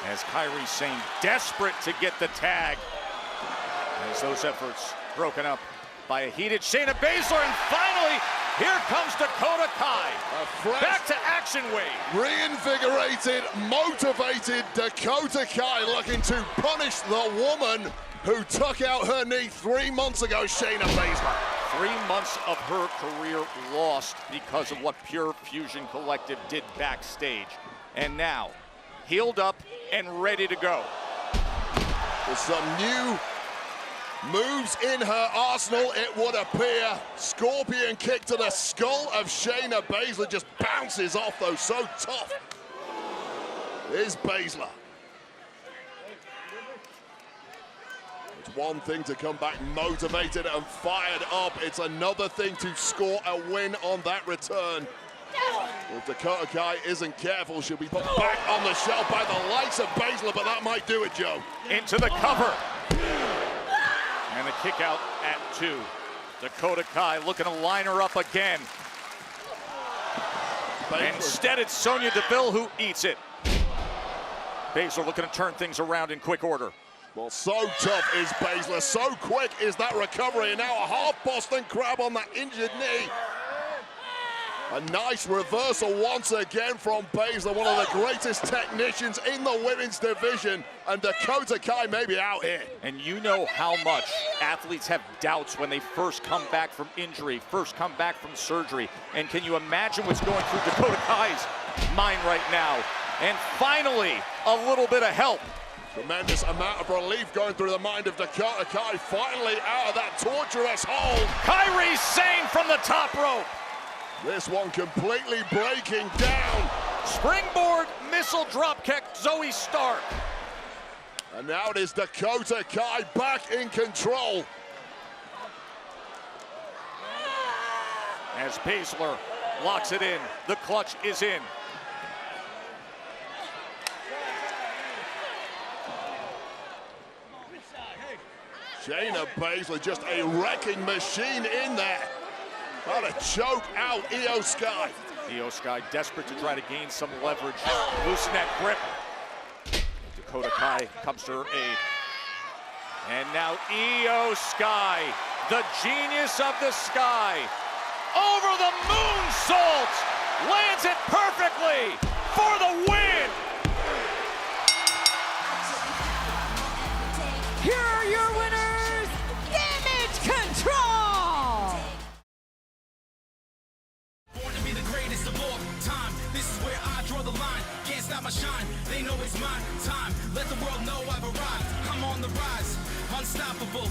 As Kairi Sane desperate to get the tag. As those efforts broken up by a heated Shayna Baszler, and finally, here comes Dakota Kai. Back to action wave. Reinvigorated, motivated Dakota Kai looking to punish the woman who took out her knee 3 months ago, Shayna Baszler. 3 months of her career lost because of what Pure Fusion Collective did backstage. And now, healed up and ready to go. With some new moves in her arsenal, it would appear. Scorpion kick to the skull of Shayna Baszler, just bounces off though, so tough is Baszler. It's one thing to come back motivated and fired up. It's another thing to score a win on that return. If Dakota Kai isn't careful, she'll be put back on the shelf by the likes of Baszler, but that might do it, Joe. Into the cover. And the kick out at 2. Dakota Kai looking to line her up again. Baszler. Instead, it's Sonya Deville who eats it. Baszler looking to turn things around in quick order. Well, so tough is Baszler, so quick is that recovery, and now a half Boston Crab on that injured knee. A nice reversal once again from Baszler, one of the greatest technicians in the women's division, and Dakota Kai may be out here. And you know how much athletes have doubts when they first come back from injury, first come back from surgery. And can you imagine what's going through Dakota Kai's mind right now? And finally, a little bit of help. Tremendous amount of relief going through the mind of Dakota Kai, finally out of that torturous hole. Kairi Sane from the top rope. This one completely breaking down. Springboard missile dropkick, Zoe Stark. And now it is Dakota Kai back in control. As Baszler locks it in, the clutch is in. Shayna Baszler, just a wrecking machine in there. How to choke out Io Sky. Io Sky desperate to try to gain some leverage. Loosen that grip. Dakota Kai comes to her aid. And now Io Sky, the genius of the sky, over the moonsault, lands it perfectly for the win. Here are your winners, Damage CTRL! Born to be the greatest of all time. This is where I draw the line. Can't stop my shine. They know it's my time. Let the world know I've arrived. I'm on the rise. Unstoppable.